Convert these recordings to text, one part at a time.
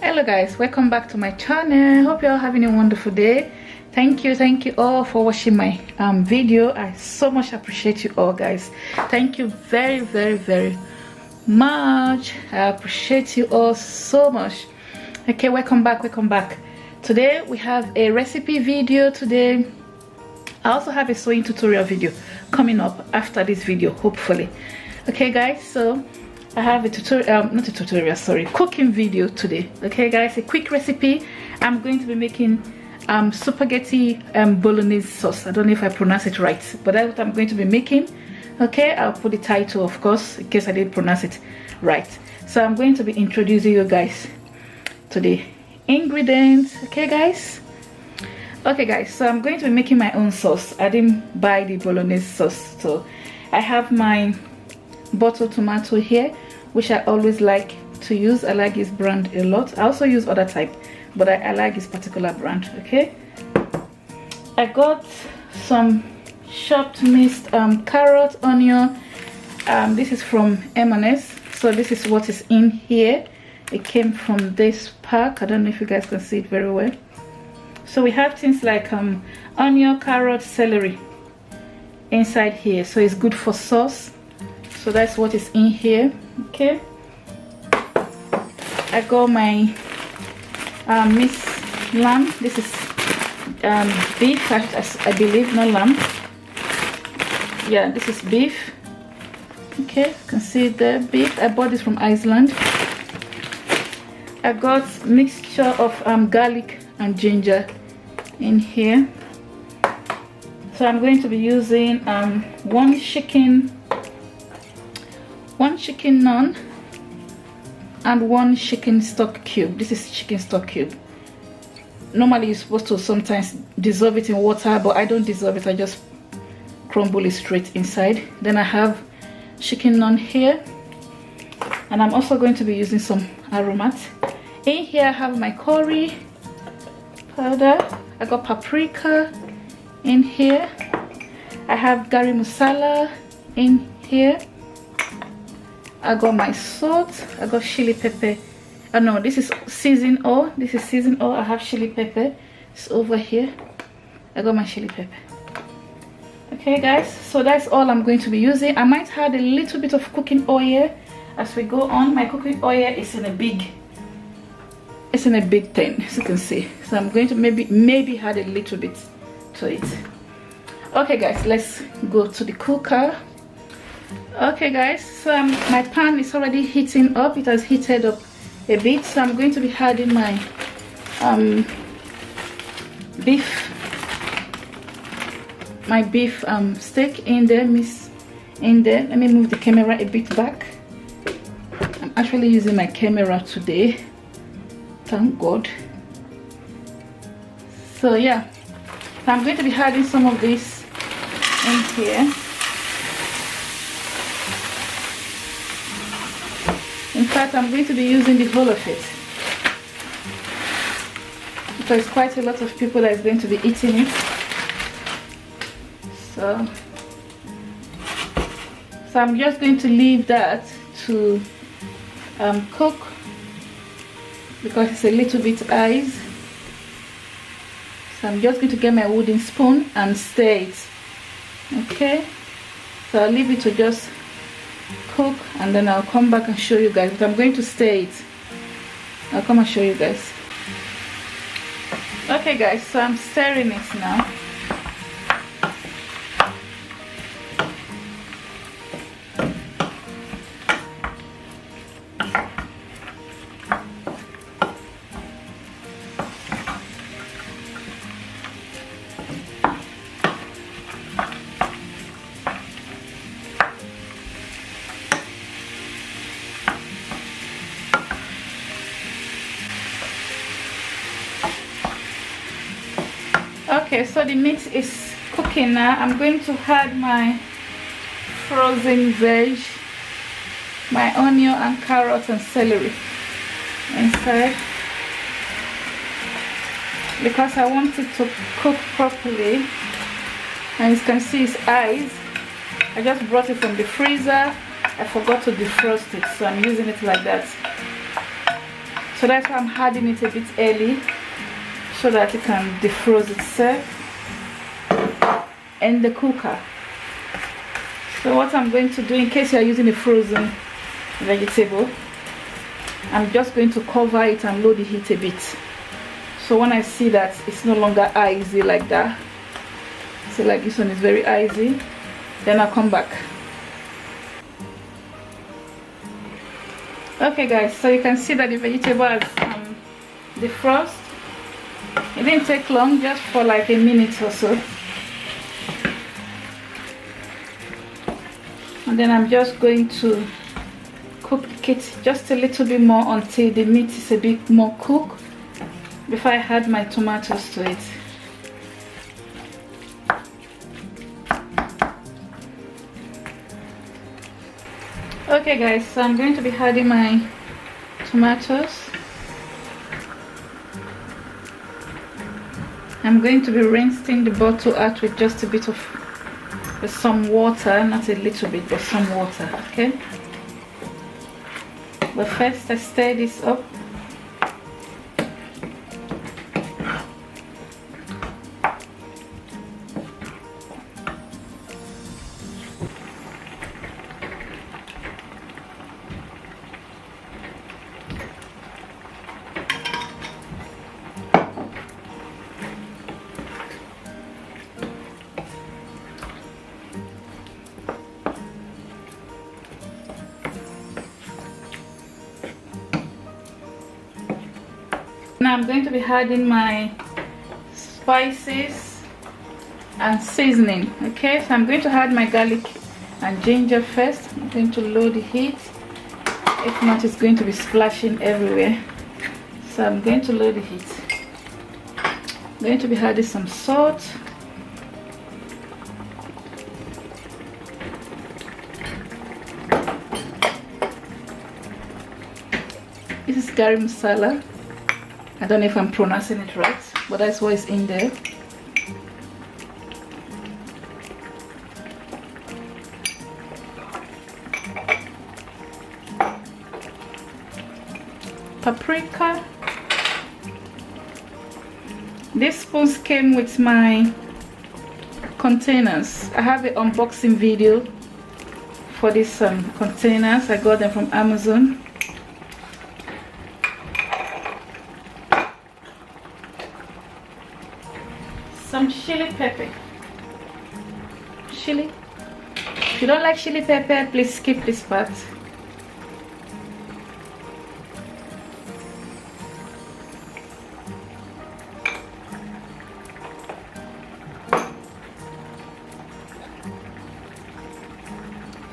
Hello guys, welcome back to my channel. Hope you're having a wonderful day. Thank you all for watching my video. I so much appreciate you all, guys. Thank you very much. I appreciate you all so much. Okay, welcome back. Today we have a recipe video. Today I also have a sewing tutorial video coming up after this video, hopefully. Okay guys, so I have a tutorial, not a tutorial, sorry, cooking video today. Okay guys, a quick recipe. I'm going to be making spaghetti bolognese sauce. I don't know if I pronounce it right, but that's what I'm going to be making. Okay, I'll put the title, of course, in case I didn't pronounce it right. So I'm going to be introducing you guys to the ingredients. Okay guys, so I'm going to be making my own sauce. I didn't buy the bolognese sauce, so I have my bottled tomato here, which I always like to use. I like this brand a lot. I also use other type, but I like this particular brand. Okay, I got some chopped mixed carrot, onion. This is from M&S, so this is what is in here. It came from this pack. I don't know if you guys can see it very well. So we have things like onion, carrot, celery inside here, so it's good for sauce. So that's what is in here. Okay, I got my minced lamb. This is beef, I believe, not lamb. Yeah, this is beef. Okay, you can see the beef. I bought this from Iceland. I got mixture of garlic and ginger in here. So I'm going to be using one chicken nugget and one chicken stock cube. This is chicken stock cube. Normally you're supposed to sometimes dissolve it in water, but I don't dissolve it, I just crumble it straight inside. Then I have chicken nugget here, and I'm also going to be using some aromat. In here I have my curry powder. I got paprika in here. I have garam masala in here. I got my salt. I got chili pepper. Oh no, this is season oil. This is season oil. I have chili pepper. It's over here. I got my chili pepper. Okay guys, so that's all I'm going to be using. I might add a little bit of cooking oil as we go on. My cooking oil is in a big thing, as you can see. So I'm going to maybe add a little bit to it. Okay guys, let's go to the cooker. Okay guys, so my pan is already heating up. It has heated up a bit, so I'm going to be adding my beef steak in there. Let me move the camera a bit back. I'm actually using my camera today, thank God. So yeah, so I'm going to be adding some of this in here. In fact, I'm going to be using the whole of it because quite a lot of people that is going to be eating it. So I'm just going to leave that to cook because it's a little bit ice. So I'm just going to get my wooden spoon and stir it. Okay, so I'll leave it to just cook, and then I'll come back and show you guys. But I'm going to stir it. I'll come and show you guys. Okay guys, so I'm stirring it now. Okay, so the meat is cooking now. I'm going to add my frozen veg, my onion and carrot and celery inside because I want it to cook properly. And you can see it's ice. I just brought it from the freezer. I forgot to defrost it, so I'm using it like that So that's why I'm adding it a bit early, so that it can defrost itself in the cooker. So what I'm going to do, in case you are using a frozen vegetable, I'm just going to cover it and lower the heat a bit. So when I see that it's no longer icy like that, so like this one is very icy, then I'll come back. Okay guys, so you can see that the vegetable has defrost. It didn't take long, just for like a minute or so. And then I'm just going to cook it just a little bit more until the meat is a bit more cooked before I add my tomatoes to it. Okay guys, so I'm going to be adding my tomatoes. I'm going to be rinsing the bottle out with just a bit of some water, not a little bit, but some water, okay? But first I stir this up. Now I'm going to be adding my spices and seasoning. Okay, so I'm going to add my garlic and ginger first. I'm going to lower the heat. If not, it's going to be splashing everywhere. So I'm going to lower the heat. I'm going to be adding some salt. This is garam masala. I don't know if I'm pronouncing it right, but that's what is in there. Paprika. These spoons came with my containers. I have an unboxing video for these containers. I got them from Amazon. Some chili pepper. Chili. If you don't like chili pepper, please skip this part.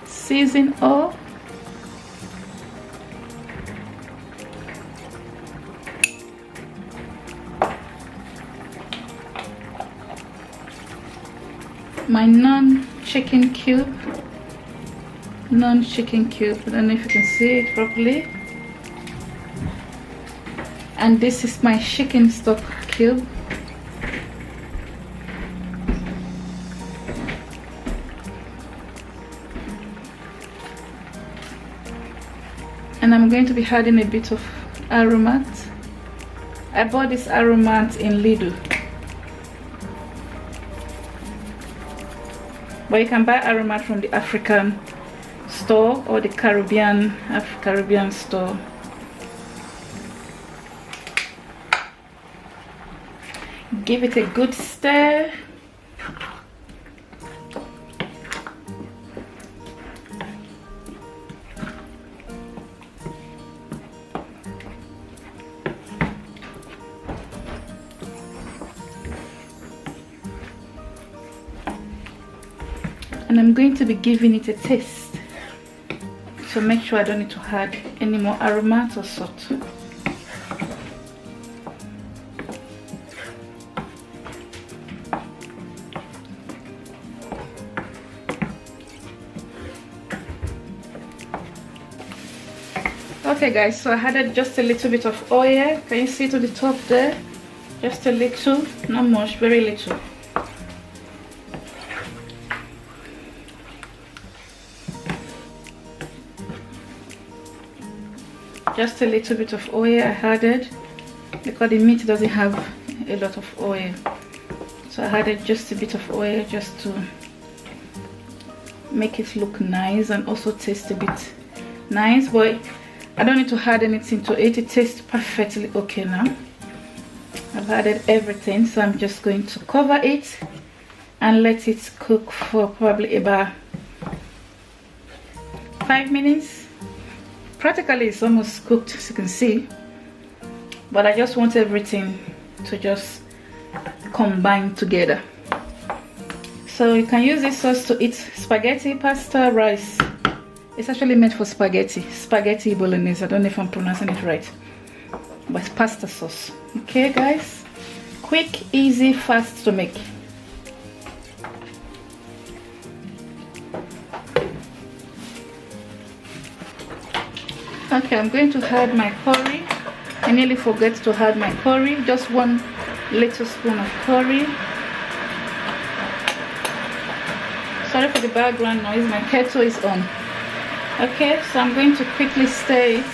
Season oil. My non-chicken cube. Non-chicken cube. I don't know if you can see it properly. And this is my chicken stock cube. And I'm going to be adding a bit of aromat. I bought this aromat in Lidl. But you can buy aromat from the African store or the Caribbean store. Give it a good stir. And I'm going to be giving it a taste, so make sure I don't need to add any more aromat or salt. Okay guys, so I added just a little bit of oil. Can you see to the top there? Just a little, not much, very little. Just a little bit of oil I added because the meat doesn't have a lot of oil, so I added just a bit of oil just to make it look nice and also taste a bit nice. But I don't need to add anything to it. It tastes perfectly okay now. I've added everything, so I'm just going to cover it and let it cook for probably about 5 minutes. Practically it's almost cooked, as you can see, but I just want everything to just combine together. So you can use this sauce to eat spaghetti, pasta, rice. It's actually meant for spaghetti bolognese. I don't know if I'm pronouncing it right, but it's pasta sauce. Okay guys, quick, easy, fast to make. Okay, I'm going to add my curry. I nearly forget to add my curry. Just 1 little spoon of curry. Sorry for the background noise, my kettle is on. Okay, so I'm going to quickly stir it,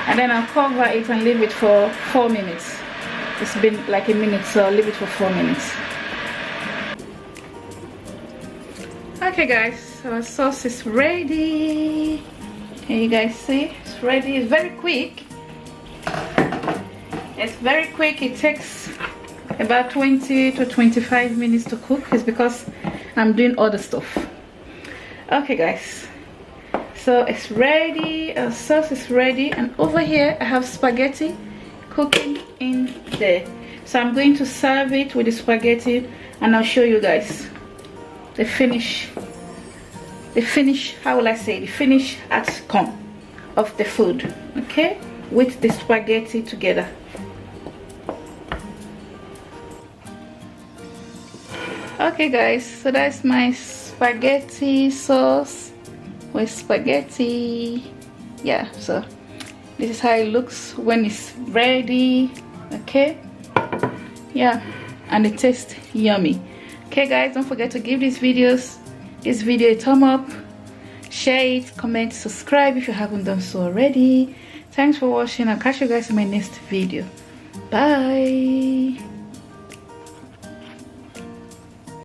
and then I'll cover it and leave it for 4 minutes. It's been like a minute, so I'll leave it for 4 minutes. Okay guys, our sauce is ready. Can you guys see? It's ready. It's very quick. It's very quick. It takes about 20 to 25 minutes to cook. It's because I'm doing other stuff. Okay guys, so it's ready. Our sauce is ready, and over here I have spaghetti cooking in there. So I'm going to serve it with the spaghetti, and I'll show you guys the finish, how will I say, the finish outcome of the food, okay, with the spaghetti together. Okay guys, so that's my spaghetti sauce with spaghetti. Yeah, so this is how it looks when it's ready. Okay, yeah, and it tastes yummy. Okay guys, don't forget to give this video a thumb up, share it, comment, subscribe if you haven't done so already. Thanks for watching. I'll catch you guys in my next video. Bye.